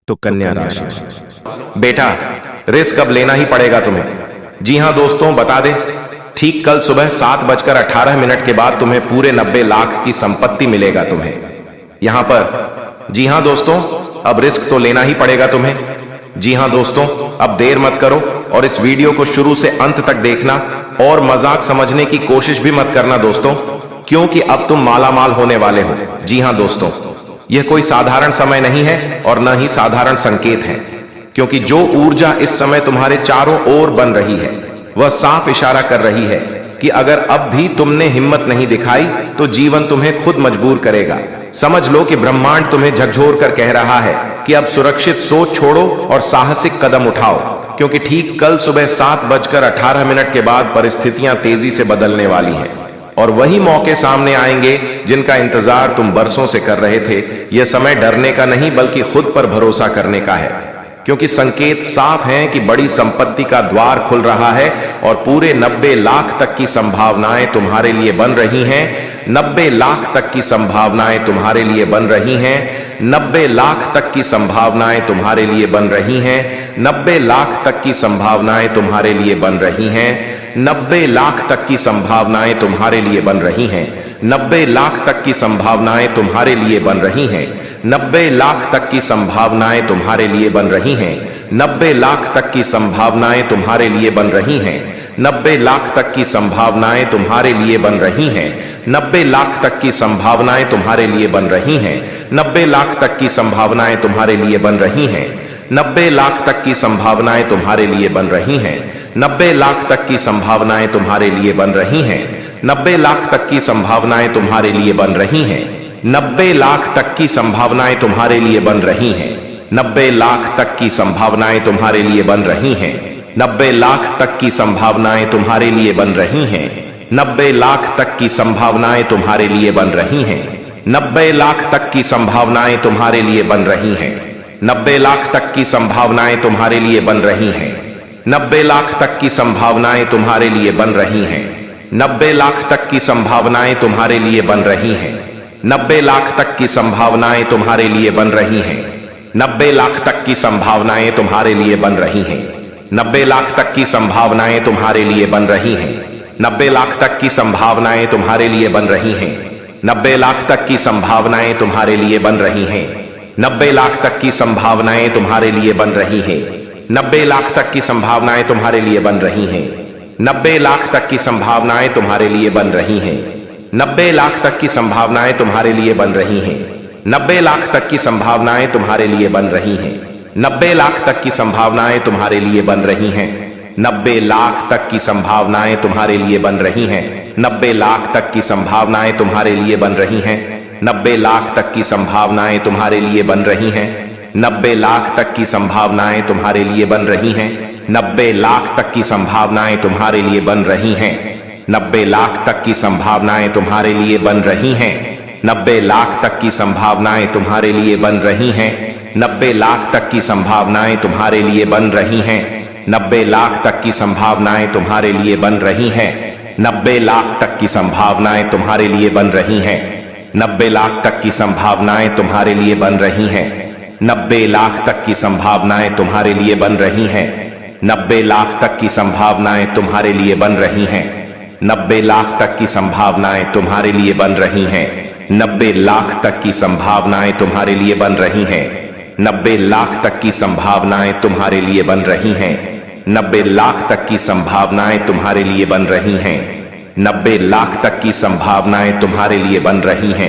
तो कन्या राशि। बेटा, रिस्क अब लेना ही पड़ेगा तुम्हें। जी हां दोस्तों, बता दें, ठीक कल सुबह 7:18 के बाद तुम्हें पूरे 90 लाख की संपत्ति मिलेगा तुम्हें यहां पर। जी हां दोस्तों, अब रिस्क तो लेना ही पड़ेगा तुम्हें। जी हां दोस्तों, अब देर मत करो और इस वीडियो को शुरू से अंत तक देखना और मजाक समझने की कोशिश भी मत करना दोस्तों, क्योंकि अब तुम मालामाल होने वाले हो। जी हां दोस्तों, यह कोई साधारण समय नहीं है और न ही साधारण संकेत है, क्योंकि जो ऊर्जा इस समय तुम्हारे चारों ओर बन रही है वह साफ इशारा कर रही है कि अगर अब भी तुमने हिम्मत नहीं दिखाई तो जीवन तुम्हें खुद मजबूर करेगा। समझ लो कि ब्रह्मांड तुम्हें झकझोर कर कह रहा है कि अब सुरक्षित सोच छोड़ो और साहसिक कदम उठाओ, क्योंकि ठीक कल सुबह 7:18 के बाद परिस्थितियां तेजी से बदलने वाली हैं और वही मौके सामने आएंगे जिनका इंतजार तुम बरसों से कर रहे थे। यह समय डरने का नहीं बल्कि खुद पर भरोसा करने का है, क्योंकि संकेत साफ हैं कि बड़ी संपत्ति का द्वार खुल रहा है और पूरे 90 लाख तक की संभावनाएं तुम्हारे लिए बन रही हैं। 90 लाख तक की संभावनाएं तुम्हारे लिए बन रही हैं। 90 लाख तक की संभावनाएं तुम्हारे लिए बन रही हैं। 90 लाख तक की संभावनाएं तुम्हारे लिए बन रही हैं। 90 लाख तक की संभावनाएं तुम्हारे लिए बन रही हैं। 90 लाख तक की संभावनाएं तुम्हारे लिए बन रही हैं। 90 लाख तक की संभावनाएं तुम्हारे लिए बन रही हैं। 90 लाख तक की संभावनाएं तुम्हारे लिए बन रही हैं। 90 लाख तक की संभावनाएं तुम्हारे लिए बन रही हैं। 90 लाख तक की संभावनाएं तुम्हारे लिए बन रही हैं। 90 लाख तक की संभावनाएं तुम्हारे लिए बन रही हैं। 90 लाख तक की संभावनाएं तुम्हारे लिए बन रही हैं। 90 लाख तक की संभावनाएं तुम्हारे लिए बन रही हैं। 90 लाख तक की संभावनाएं तुम्हारे लिए बन रही हैं। 90 लाख तक की संभावनाएं तुम्हारे लिए बन रही हैं। 90 लाख तक की संभावनाएं तुम्हारे लिए बन रही हैं। 90 लाख तक की संभावनाएं तुम्हारे लिए बन रही हैं। 90 लाख तक की संभावनाएं तुम्हारे लिए बन रही हैं। 90 लाख तक की संभावनाएं तुम्हारे लिए बन रही हैं। 90 लाख तक की संभावनाएं तुम्हारे लिए बन रही हैं। 90 लाख तक की संभावनाएं तुम्हारे लिए बन रही हैं। 90 लाख तक की संभावनाएं तुम्हारे लिए बन रही हैं। 90 लाख तक की संभावनाएं तुम्हारे लिए बन रही हैं। 90 लाख तक की संभावनाएं तुम्हारे लिए बन रही हैं। 90 लाख तक की संभावनाएं तुम्हारे लिए बन रही हैं। 90 लाख तक की संभावनाएं तुम्हारे लिए बन रही हैं। 90 लाख तक की संभावनाएं तुम्हारे लिए बन रही हैं। 90 लाख तक की संभावनाएं तुम्हारे लिए बन रही हैं। 90 लाख तक की संभावनाएं तुम्हारे लिए बन रही हैं। 90 लाख तक की संभावनाएं तुम्हारे लिए बन रही हैं। 90 लाख तक की संभावनाएं तुम्हारे लिए बन रही हैं। 90 लाख तक की संभावनाएं तुम्हारे लिए बन रही हैं। 90 लाख तक की संभावनाएं तुम्हारे लिए बन रही हैं। 90 लाख तक की संभावनाएं तुम्हारे लिए बन रही हैं। 90 लाख तक की संभावनाएं तुम्हारे लिए बन रही हैं। 90 लाख तक की संभावनाएं तुम्हारे लिए बन रही हैं। 90 लाख तक की संभावनाएं तुम्हारे लिए बन रही हैं। 90 लाख तक की संभावनाएं तुम्हारे लिए बन रही हैं। 90 लाख तक की संभावनाएं तुम्हारे लिए बन रही हैं। 90 लाख तक की संभावनाएं तुम्हारे लिए बन रही हैं। 90 लाख तक की संभावनाएं तुम्हारे लिए बन रही हैं। 90 लाख तक की संभावनाएं तुम्हारे लिए बन रही हैं। 90 लाख तक की संभावनाएं तुम्हारे लिए बन रही हैं। 90 लाख तक की संभावनाएं तुम्हारे लिए बन रही हैं। 90 लाख तक की संभावनाएं तुम्हारे लिए बन रही हैं। 90 लाख तक की संभावनाएं तुम्हारे लिए बन रही हैं। 90 लाख तक की संभावनाएं तुम्हारे लिए बन रही हैं। 90 लाख तक की संभावनाएं तुम्हारे लिए बन रही हैं। 90 लाख तक की संभावनाएं तुम्हारे लिए बन रही हैं। 90 लाख तक की संभावनाएं तुम्हारे लिए बन रही हैं। 90 लाख तक की संभावनाएं तुम्हारे लिए बन रही हैं।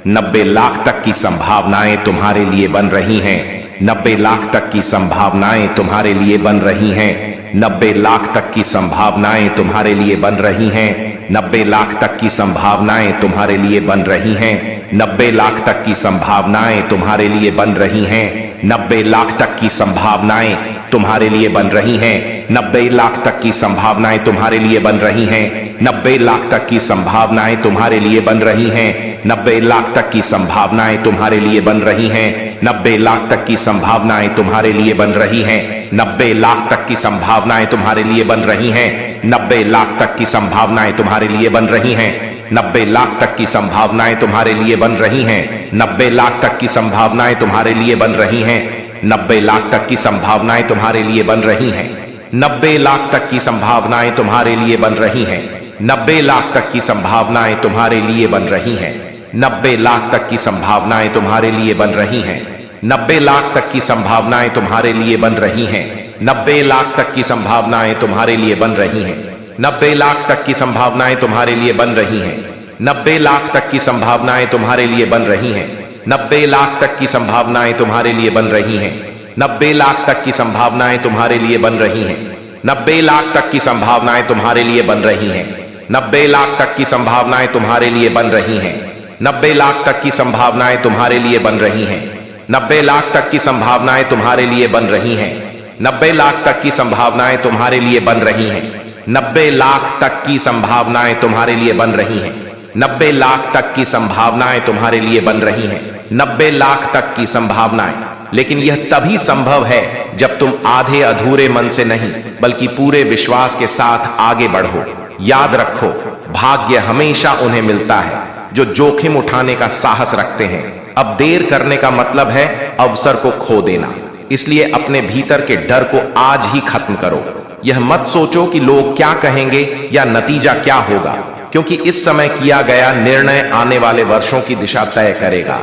90 लाख तक की संभावनाएं तुम्हारे लिए बन रही हैं। 90 लाख तक की संभावनाएं तुम्हारे लिए बन रही हैं। 90 लाख तक की संभावनाएं तुम्हारे लिए बन रही हैं। 90 लाख तक की संभावनाएं तुम्हारे लिए बन रही हैं। 90 लाख तक की संभावनाएं तुम्हारे लिए बन रही हैं। 90 लाख तक की संभावनाएं तुम्हारे लिए बन रही हैं। 90 लाख तक की संभावनाएं तुम्हारे लिए बन रही हैं। 90 लाख तक की संभावनाएं तुम्हारे लिए बन रही हैं। 90 लाख तक की संभावनाएं तुम्हारे लिए बन रही हैं। 90 लाख तक की संभावनाएं तुम्हारे लिए बन रही हैं। 90 लाख तक की संभावनाएं तुम्हारे लिए बन रही हैं। 90 लाख तक की संभावनाएं तुम्हारे लिए बन रही हैं। 90 लाख तक की संभावनाएं तुम्हारे लिए बन रही हैं। 90 लाख तक की संभावनाएं तुम्हारे लिए बन रही हैं। 90 लाख तक की संभावनाएं तुम्हारे लिए बन रही हैं। 90 लाख तक की संभावनाएं तुम्हारे लिए बन रही हैं। 90 लाख तक की संभावनाएं तुम्हारे लिए बन रही हैं। 90 लाख तक की संभावनाएं तुम्हारे लिए बन रही हैं। 90 लाख तक की संभावनाएं तुम्हारे लिए बन रही हैं। 90 लाख तक की संभावनाएं तुम्हारे लिए बन रही हैं। 90 लाख तक की संभावनाएं तुम्हारे लिए बन रही हैं। 90 लाख तक की संभावनाएं तुम्हारे लिए बन रही हैं। 90 लाख तक की संभावनाएं तुम्हारे लिए बन रही हैं। 90 लाख तक की संभावनाएं तुम्हारे लिए बन रही हैं। 90 लाख तक की संभावनाएं तुम्हारे लिए बन रही हैं। 90 लाख तक की संभावनाएं तुम्हारे लिए बन रही हैं। 90 लाख तक की संभावनाएं तुम्हारे लिए बन रही हैं। 90 लाख तक की संभावनाएं तुम्हारे लिए बन रही हैं। 90 लाख तक की संभावनाएं तुम्हारे लिए बन रही हैं। 90 लाख तक की संभावनाएं तुम्हारे लिए बन रही हैं। 90 लाख तक की संभावनाएं तुम्हारे लिए बन रही हैं। 90 लाख तक की संभावनाएं। लेकिन यह तभी संभव है जब तुम आधे अधूरे मन से नहीं बल्कि पूरे विश्वास के साथ आगे बढ़ो। याद रखो, भाग्य हमेशा उन्हें मिलता है जो जोखिम उठाने का साहस रखते हैं। अब देर करने का मतलब है अवसर को खो देना। इसलिए अपने भीतर के डर को आज ही खत्म करो। यह मत सोचो कि लोग क्या कहेंगे या नतीजा क्या होगा, क्योंकि इस समय किया गया निर्णय आने वाले वर्षों की दिशा तय करेगा।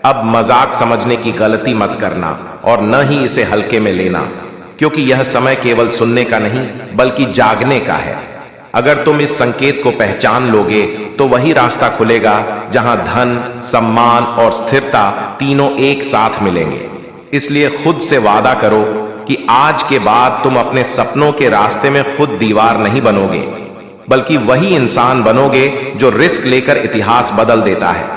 अब मजाक समझने की गलती मत करना और न ही इसे हल्के में लेना, क्योंकि यह समय केवल सुनने का नहीं बल्कि जागने का है। अगर तुम इस संकेत को पहचान लोगे तो वही रास्ता खुलेगा जहां धन, सम्मान और स्थिरता तीनों एक साथ मिलेंगे। इसलिए खुद से वादा करो कि आज के बाद तुम अपने सपनों के रास्ते में खुद दीवार नहीं बनोगे, बल्कि वही इंसान बनोगे जो रिस्क लेकर इतिहास बदल देता है।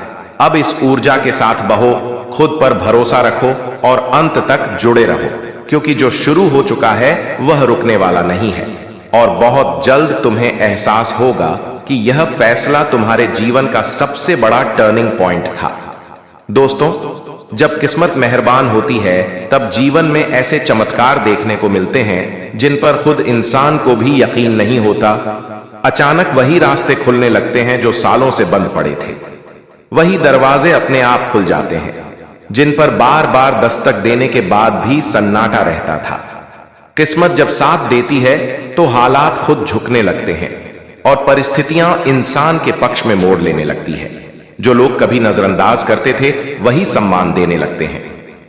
अब इस ऊर्जा के साथ बहो, खुद पर भरोसा रखो और अंत तक जुड़े रहो, क्योंकि जो शुरू हो चुका है वह रुकने वाला नहीं है। और बहुत जल्द तुम्हें एहसास होगा कि यह फैसला तुम्हारे जीवन का सबसे बड़ा टर्निंग पॉइंट था। दोस्तों, जब किस्मत मेहरबान होती है तब जीवन में ऐसे चमत्कार देखने को मिलते हैं जिन पर खुद इंसान को भी यकीन नहीं होता। अचानक वही रास्ते खुलने लगते हैं जो सालों से बंद पड़े थे। वही दरवाजे अपने आप खुल जाते हैं जिन पर बार बार दस्तक देने के बाद भी सन्नाटा रहता था। किस्मत जब साथ देती है तो हालात खुद झुकने लगते हैं और परिस्थितियां इंसान के पक्ष में मोड़ लेने लगती है। जो लोग कभी नजरअंदाज करते थे वही सम्मान देने लगते हैं।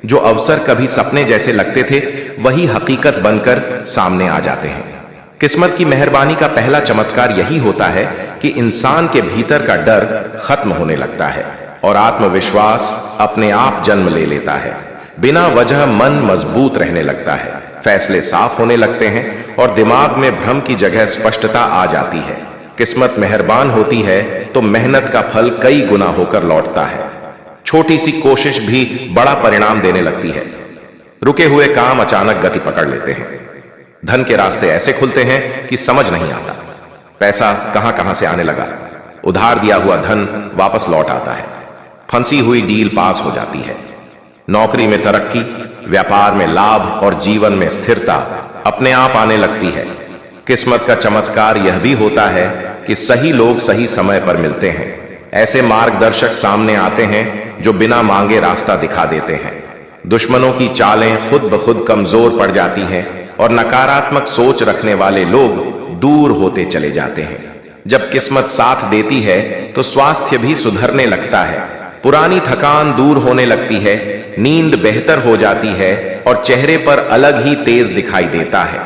जो अवसर कभी सपने जैसे लगते थे वही हकीकत बनकर सामने आ जाते हैं। किस्मत की मेहरबानी का पहला चमत्कार यही होता है कि इंसान के भीतर का डर खत्म होने लगता है और आत्मविश्वास अपने आप जन्म ले लेता है। बिना वजह मन मजबूत रहने लगता है, फैसले साफ होने लगते हैं और दिमाग में भ्रम की जगह स्पष्टता आ जाती है। किस्मत मेहरबान होती है तो मेहनत का फल कई गुना होकर लौटता है। छोटी सी कोशिश भी बड़ा परिणाम देने लगती है। रुके हुए काम अचानक गति पकड़ लेते हैं। धन के रास्ते ऐसे खुलते हैं कि समझ नहीं आता। पैसा कहां से आने लगा। उधार दिया हुआ धन वापस लौट आता है। फंसी हुई डील पास हो जाती है। नौकरी में तरक्की, व्यापार में लाभ और जीवन में स्थिरता अपने आप आने लगती है। किस्मत का चमत्कार यह भी होता है कि सही लोग सही समय पर मिलते हैं। ऐसे मार्गदर्शक सामने आते हैं जो बिना मांगे रास्ता दिखा देते हैं। दुश्मनों की चालें खुद ब खुद कमजोर पड़ जाती हैं और नकारात्मक सोच रखने वाले लोग दूर होते चले जाते हैं। जब किस्मत साथ देती है तो स्वास्थ्य भी सुधरने लगता है। पुरानी थकान दूर होने लगती है, नींद बेहतर हो जाती है और चेहरे पर अलग ही तेज दिखाई देता है।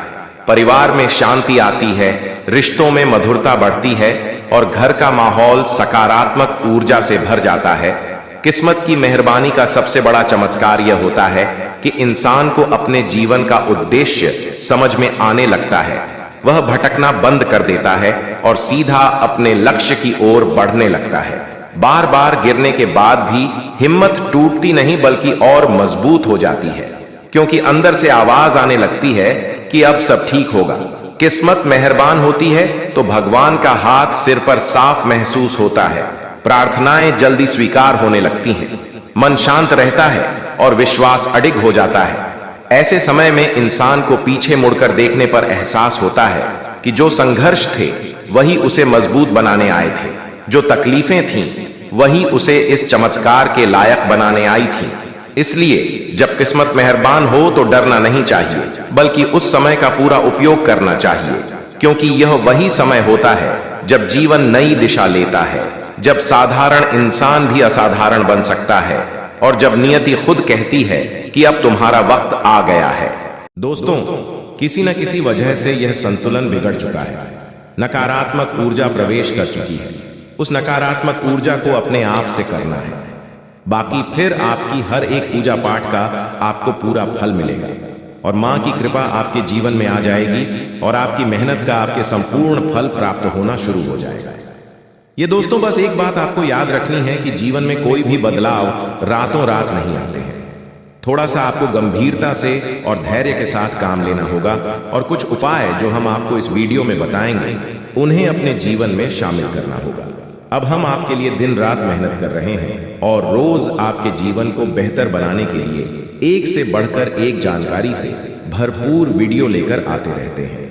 परिवार में शांति आती है, रिश्तों में मधुरता बढ़ती है और घर का माहौल सकारात्मक ऊर्जा से भर जाता है। किस्मत की मेहरबानी का सबसे बड़ा चमत्कार यह होता है कि इंसान को अपने जीवन का उद्देश्य समझ में आने लगता है। वह भटकना बंद कर देता है और सीधा अपने लक्ष्य की ओर बढ़ने लगता है। बार बार गिरने के बाद भी हिम्मत टूटती नहीं बल्कि और मजबूत हो जाती है, क्योंकि अंदर से आवाज आने लगती है कि अब सब ठीक होगा। किस्मत मेहरबान होती है तो भगवान का हाथ सिर पर साफ महसूस होता है। प्रार्थनाएं जल्दी स्वीकार होने लगती हैं, मन शांत रहता है और विश्वास अडिग हो जाता है। ऐसे समय में इंसान को पीछे मुड़कर देखने पर एहसास होता है कि जो संघर्ष थे वही उसे मजबूत बनाने आए थे, जो तकलीफें थीं वही उसे इस चमत्कार के लायक बनाने आई थीं। इसलिए जब किस्मत मेहरबान हो तो डरना नहीं चाहिए, बल्कि उस समय का पूरा उपयोग करना चाहिए, क्योंकि यह वही समय होता है जब जीवन नई दिशा लेता है, जब साधारण इंसान भी असाधारण बन सकता है और जब नियति खुद कहती है कि अब तुम्हारा वक्त आ गया है। दोस्तों, किसी न किसी वजह से यह संतुलन बिगड़ चुका है। नकारात्मक ऊर्जा प्रवेश कर चुकी है। उस नकारात्मक ऊर्जा को अपने आप से करना है, बाकी फिर आपकी हर एक पूजा पाठ का आपको पूरा फल मिलेगा और मां की कृपा आपके जीवन में आ जाएगी और आपकी मेहनत का आपके संपूर्ण फल प्राप्त होना शुरू हो जाएगा। ये दोस्तों, बस एक बात आपको याद रखनी है कि जीवन में कोई भी बदलाव रातों रात नहीं आते हैं। थोड़ा सा आपको गंभीरता से और धैर्य के साथ काम लेना होगा और कुछ उपाय जो हम आपको इस वीडियो में बताएंगे उन्हें अपने जीवन में शामिल करना होगा। अब हम आपके लिए दिन रात मेहनत कर रहे हैं और रोज आपके जीवन को बेहतर बनाने के लिए एक से बढ़कर एक जानकारी से भरपूर वीडियो लेकर आते रहते हैं।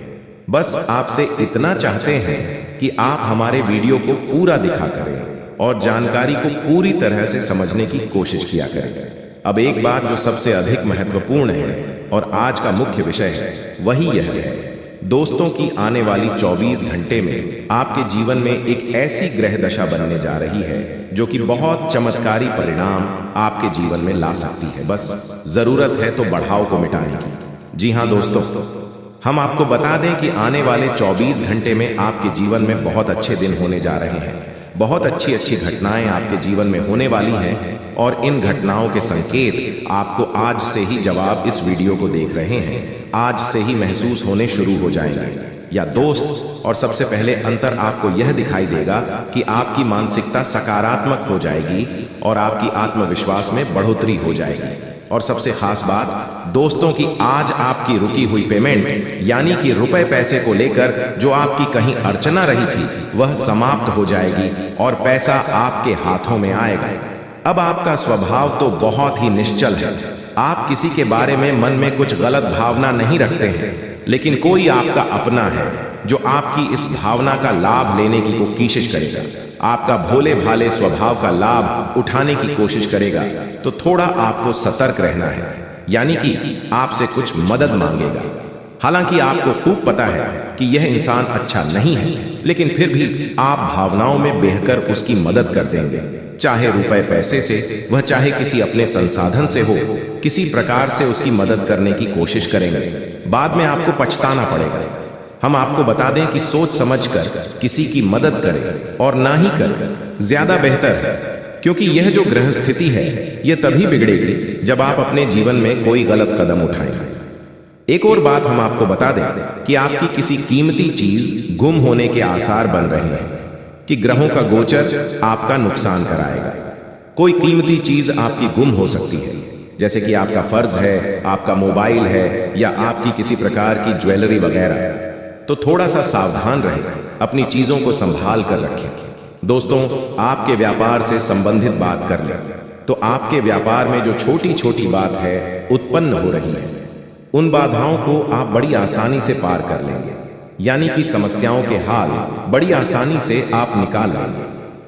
बस आपसे इतना चाहते हैं कि आप हमारे वीडियो को पूरा दिखा करें और जानकारी को पूरी तरह से समझने की कोशिश किया करें। अब एक बात जो सबसे अधिक महत्वपूर्ण है और आज का मुख्य विषय है, वही यह है दोस्तों की आने वाली 24 घंटे में आपके जीवन में एक ऐसी ग्रह दशा बनने जा रही है जो कि बहुत चमत्कारी परिणाम आपके जीवन में ला सकती है। बस जरूरत है तो बढ़ाव को मिटाने की। जी हाँ दोस्तों, हम आपको बता दें कि आने वाले 24 घंटे में आपके जीवन में बहुत अच्छे दिन होने जा रहे हैं। बहुत अच्छी अच्छी घटनाएं आपके जीवन में होने वाली हैं और इन घटनाओं के संकेत आपको आज से ही, जवाब इस वीडियो को देख रहे हैं, आज से ही महसूस होने शुरू हो जाएंगे या दोस्त। और सबसे पहले अंतर आपको यह दिखाई देगा कि आपकी मानसिकता सकारात्मक हो जाएगी और आपकी आत्मविश्वास में बढ़ोतरी हो जाएगी। और सबसे खास बात दोस्तों की आज आपकी रुकी हुई पेमेंट यानी कि रुपए पैसे को लेकर जो आपकी कहीं अड़चना रही थी वह समाप्त हो जाएगी और पैसा आपके हाथों में आएगा। अब आपका स्वभाव तो बहुत ही निश्चल है। आप किसी के बारे में मन में कुछ गलत भावना नहीं रखते हैं, लेकिन कोई आपका अपना है जो आपकी इस भावना का लाभ लेने की कोशिश करेगा, आपका भोले भाले स्वभाव का लाभ उठाने की कोशिश करेगा। तो थोड़ा आपको सतर्क रहना है, यानी कि आपसे कुछ मदद मांगेगा। हालांकि आपको खूब पता है कि यह इंसान अच्छा नहीं है, लेकिन फिर भी आप भावनाओं में बहकर उसकी मदद कर देंगे, चाहे रुपए पैसे से, वह चाहे किसी अपने संसाधन से हो, किसी प्रकार से उसकी मदद करने की कोशिश करेंगे। बाद में आपको पछताना पड़ेगा। हम आपको बता दें कि सोच समझकर किसी की मदद करें और ना ही करें ज्यादा बेहतर है, क्योंकि यह जो ग्रह स्थिति है यह तभी बिगड़ेगी जब आप अपने जीवन में कोई गलत कदम उठाएंगे। एक और बात हम आपको बता दें कि आपकी किसी कीमती चीज गुम होने के आसार बन रहे हैं, कि ग्रहों का गोचर आपका नुकसान कराएगा। कोई कीमती चीज आपकी गुम हो सकती है, जैसे कि आपका फर्ज है, आपका मोबाइल है या आपकी किसी प्रकार की ज्वेलरी वगैरह। तो थोड़ा सा सावधान रहें, अपनी चीजों को संभाल कर रखें। दोस्तों, आपके व्यापार से संबंधित बात कर लें तो आपके व्यापार में जो छोटी छोटी बात है उत्पन्न हो रही है, उन बाधाओं को आप बड़ी आसानी से पार कर लेंगे, यानी कि समस्याओं के हाल बड़ी आसानी से आप निकाल लेंगे।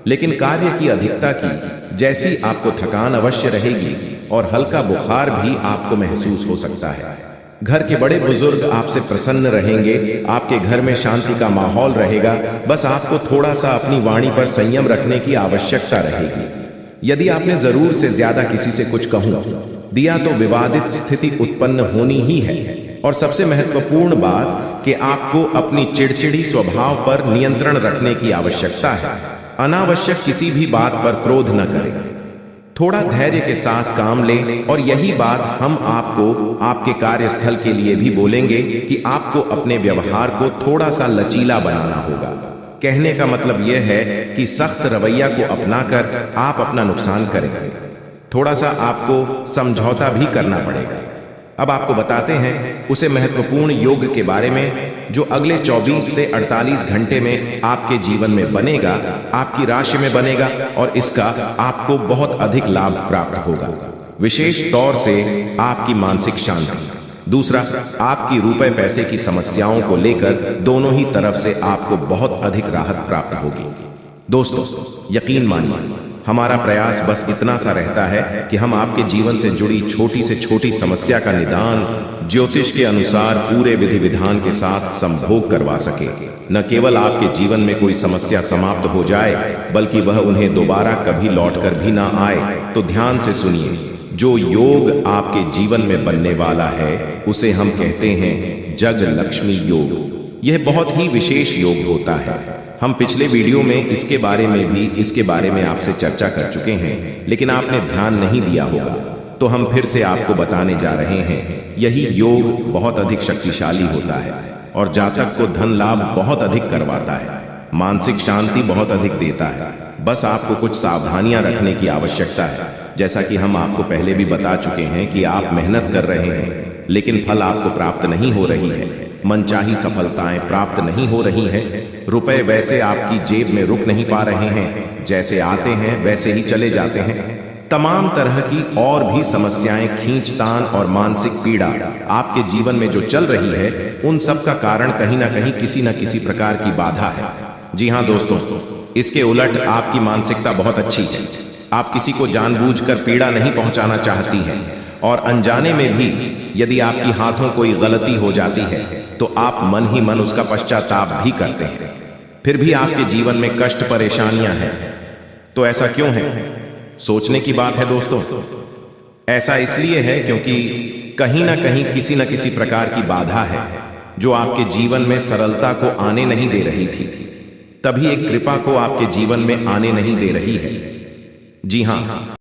लेकिन कार्य की अधिकता की जैसी आपको थकान अवश्य रहेगी और हल्का बुखार भी आपको महसूस हो सकता है। घर के बड़े बुजुर्ग आपसे प्रसन्न रहेंगे, आपके घर में शांति का माहौल रहेगा। बस आपको थोड़ा सा अपनी वाणी पर संयम रखने की आवश्यकता रहेगी। यदि आपने जरूर से ज्यादा किसी से कुछ कहूं दिया तो विवादित स्थिति उत्पन्न होनी ही है। और सबसे महत्वपूर्ण बात कि आपको अपनी चिड़चिड़ी स्वभाव पर नियंत्रण रखने की आवश्यकता है। अनावश्यक किसी भी बात पर क्रोध न करें, थोड़ा धैर्य के साथ काम लें। और यही बात हम आपको आपके कार्यस्थल के लिए भी बोलेंगे कि आपको अपने व्यवहार को थोड़ा सा लचीला बनाना होगा। कहने का मतलब यह है कि सख्त रवैया को अपनाकर आप अपना नुकसान करेंगे। थोड़ा सा आपको समझौता भी करना पड़ेगा। अब आपको बताते हैं उसे महत्वपूर्ण योग के बारे में जो अगले 24 से 48 घंटे में आपके जीवन में बनेगा, आपकी राशि में बनेगा और इसका आपको बहुत अधिक लाभ प्राप्त होगा। विशेष तौर से आपकी मानसिक शांति। दूसरा, आपकी रुपए पैसे की समस्याओं को लेकर दोनों ही तरफ से आपको बहुत अधिक राहत प्राप्त होगी। दोस्तों, यकीन मानिए, हमारा प्रयास बस इतना सा रहता है कि हम आपके जीवन से जुड़ी छोटी से छोटी समस्या का निदान ज्योतिष के अनुसार पूरे विधि विधान के साथ संभोग करवा सके। न केवल आपके जीवन में कोई समस्या समाप्त हो जाए, बल्कि वह उन्हें दोबारा कभी लौटकर भी ना आए। तो ध्यान से सुनिए, जो योग आपके जीवन में बनने वाला है उसे हम कहते हैं जग लक्ष्मी योग। यह बहुत ही विशेष योग होता है। हम पिछले वीडियो में इसके बारे में आपसे चर्चा कर चुके हैं, लेकिन आपने ध्यान नहीं दिया होगा, तो हम फिर से आपको बताने जा रहे हैं। यही योग बहुत अधिक शक्तिशाली होता है और जातक को धन लाभ बहुत अधिक करवाता है, मानसिक शांति बहुत अधिक देता है। बस आपको कुछ सावधानियां रखने की आवश्यकता है। जैसा कि हम आपको पहले भी बता चुके हैं कि आप मेहनत कर रहे हैं, लेकिन फल आपको प्राप्त नहीं हो रही है, मनचाही सफलताएं प्राप्त नहीं हो रही हैं, रुपए वैसे आपकी जेब में रुक नहीं पा रहे हैं, जैसे आते हैं वैसे ही चले जाते हैं। तमाम तरह की और भी समस्याएं, खींचतान और मानसिक पीड़ा आपके जीवन में जो चल रही है, उन सब का कारण कहीं ना कहीं किसी न किसी प्रकार की बाधा है। जी हाँ दोस्तों, इसके उलट आपकी मानसिकता बहुत अच्छी है। आप किसी को जानबूझकर पीड़ा नहीं पहुंचाना चाहती हैं, और अनजाने में भी यदि आपकी हाथों कोई गलती हो जाती है तो आप मन ही मन उसका पश्चाताप भी करते हैं। फिर भी आपके जीवन में कष्ट परेशानियां हैं। तो ऐसा क्यों है? सोचने की बात है दोस्तों। ऐसा इसलिए है क्योंकि कहीं ना कहीं किसी न किसी प्रकार की बाधा है जो आपके जीवन में सरलता को आने नहीं दे रही थी, तभी एक कृपा को आपके जीवन में आने नहीं दे रही है। जी हाँ,